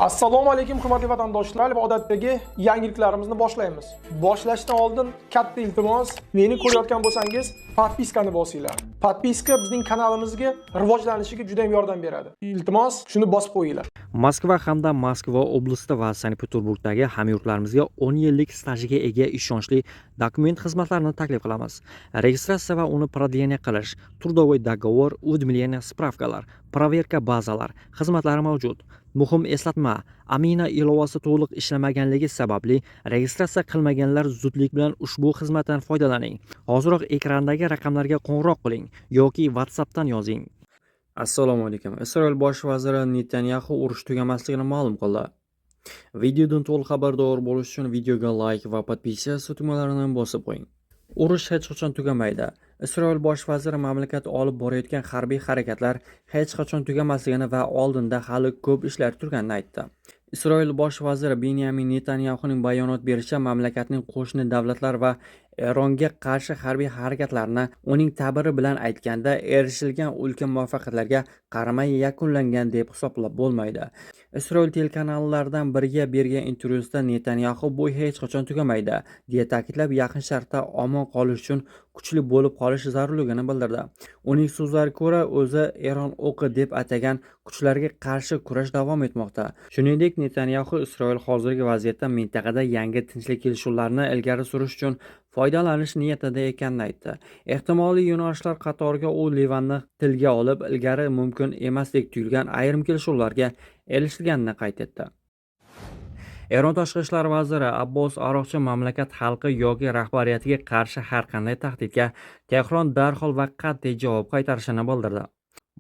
Assalomu alaykum hurmatli vatandoshlar va odatdagi yangiliklarimizni boshlaymiz. Boshlashdan oldin katta iltimos, meni ko'rayotgan bo'lsangiz, podpiskani bosinglar. Podpiska bizning kanalimizga rivojlanishiga juda ham yordam beradi. Iltimos, shuni bosib qo'yinglar. Moskva hamda Moskva oblasti va Sankt-Peterburgdagi hamyurtlarimizga 10 yillik stajiga ega ishonchli dokument xizmatlarini taklif qilamiz. Registratsiya va uni продление qilish, трудовой договор, уведомление, spravkalar, проверка bazalar xizmatlari mavjud. Muhim eslatma, Amina ilovasi to'liq ishlamaganligi sababli registratsiya qilmaganlar zudlik bilan ushbu xizmatdan foydalaning. Hoziroq ekrandagi raqamlarga qo'ng'iroq qiling yoki WhatsAppdan yozing. Assalomu alaykum. Isroil bosh vaziri Netanyahu urush tugamasligini ma'lum qildi. Videodan to'liq xabardor bo'lish uchun videoga like va podpisatsiya tugmalarini bosib qo'ying. Urush hech qachon tugamaydi. Isroil bosh vaziri mamlakat olib borayotgan harbiy harakatlar hech qachon tugamasligini va oldinda hali ko'p ishlar turganini aytdi. Isroil bosh vaziri Benyamin Netanyahuning bayonot berishicha, mamlakatning qo'shni davlatlar va Eronga qarshi harbiy harakatlarni uning ta'biri bilan aytganda erishilgan ulkan muvaffaqiyatlarga qaramay yakunlangan deb hisoblab bo'lmaydi. Isroil telekanallaridan biriga bergan intervyusida Netanyahu bu hech qachon tugamaydi deya ta'kidlab, Yaqin Sharqda omon qolish uchun kuchli bo'lib qolish zarurligini bildirdi. Uning so'zlariga ko'ra, o'zi Eron o'qi deb atagan kuchlarga qarshi kurash davom etmoqda. Shuningdek, Netanyahu Isroil hozirgi vaziyatda mintaqada yangi tinchlik kelishuvlarini ilgari surish uchun foydalanish niyatida ekanini aytdi. Ehtimoliy yo'nalishlar qatoriga u Livanni tilga olib, ilgari mumkin emasdek tuyulgan ayrim kelishuvlarga erishilganini qayd etdi. Eron tashqi ishlar vaziri Abbos Aroqchi mamlakat xalqi yoki rahbariyatiga qarshi har qanday tahdidga Tehron darhol va qat'iy javob qaytarishini bildirdi.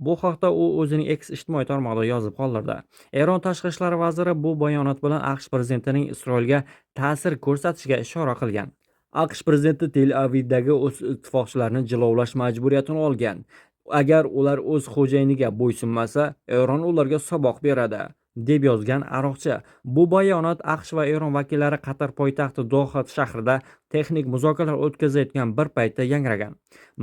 Bu haqda u o'zining X ijtimoiy tarmog'ida yozib qoldirdi. Eron tashqi ishlar vaziri bu bayonot bilan AQSh prezidentining Isroilga ta'sir ko'rsatishiga ishora qilgan. AQSh prezidenti Tel Avivdagi o'z ittifoqchilarini jilovlash majburiyatini olgan. Agar ular o'z xo'jayiniga bo'ysunmasa, Eron ularga saboq beradi, deb yozgan Aroqchi. Bu bayonot AQSh va Eron vakillari Qatar poytaxti Doha shahrida texnik muzokaralar o'tkazayotgan bir paytda yangragan.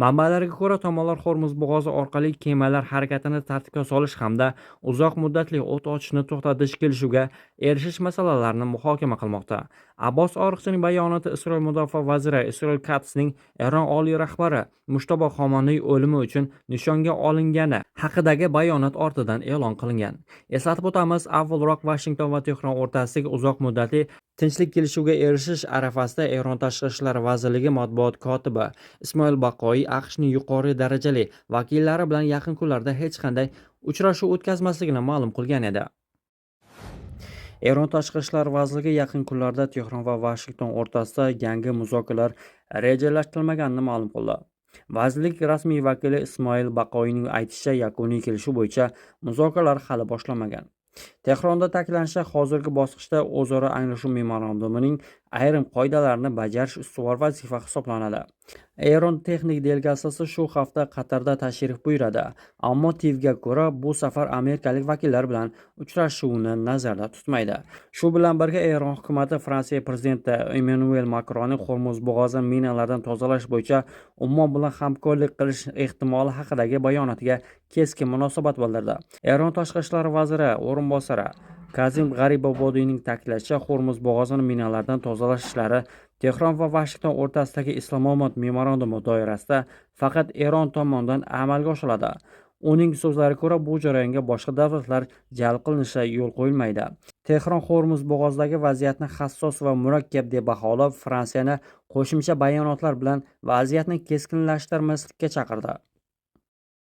Manbalarga ko'ra, tomonlar Hormuz bo'g'ozi orqali kemalar harakatini tartibga solish hamda uzoq muddatli o't ochishni to'xtatish kelishuviga erishish masalalarini muhokama qilmoqda. Abbos Aroqchining bayonoti Isroil mudofaa vaziri Isroil Katzning Eron oliy rahbari Mushtaba Xomoniy o'limi uchun nishonga olingani haqidagi bayonot ortidan e'lon qilingan. Eslatib o'tamiz, avvalroq Washington va Tehron o'rtasidagi uzoq muddatli tinchlik kelishuviga erishish arafasida Eron tashqi ishlar vazirligi matbuot kotibi Ismoil Baqoiy AQShning yuqori darajali vakillari bilan yaqin kunlarda hech qanday uchrashuv o'tkazmasligini ma'lum qilgan edi. Eron tashqi ishlar vazirligi yaqin kunlarda Tehron va Washington o'rtasida yangi muzokaralar rejalashtirilmaganini ma'lum qildi. Vazirlik rasmiy vakili Ismoil Baqoiyning aytishicha, yakuniy kelishuv bo'yicha muzokaralar hali boshlanmagan. Tehronda ta'kidlanishicha, hozirgi bosqichda o'zaro anglashuv memorandumining ayrim qoidalarini bajarish ustuvor vazifa hisoblanadi. Eron texnik delegatsiyasi shu hafta Qatarda tashrif buyuradi, ammo TIVga ko'ra bu safar amerikalik vakillar bilan uchrashuvni nazarda tutmaydi. Shu bilan birga Eron hukumati Fransiya prezidenti Emmanuel Macronning Hormuz bo'g'ozini minalardan tozalash bo'yicha Ummon bilan hamkorlik qilish ehtimoli haqidagi bayonotiga keskin munosabat bildirdi. Eron tashqi ishlar vaziri o'rinbosari Kazim G'aribobodiyning ta'kidlashicha, Hormuz bo'g'ozini minalardan tozalash ishlari Tehron va Washington o'rtasidagi Islomobod memorandumi doirasida faqat Eron tomonidan amalga oshiriladi. Uning so'zlariga ko'ra, bu jarayonga boshqa davlatlar jalb qilinishi yo'l qo'yilmaydi. Tehron Hormuz bo'g'ozidagi vaziyatni hassos va murakkab deb baholab, Fransiyani qo'shimcha bayonotlar bilan vaziyatni keskinlashtirmaslikka chaqirdi.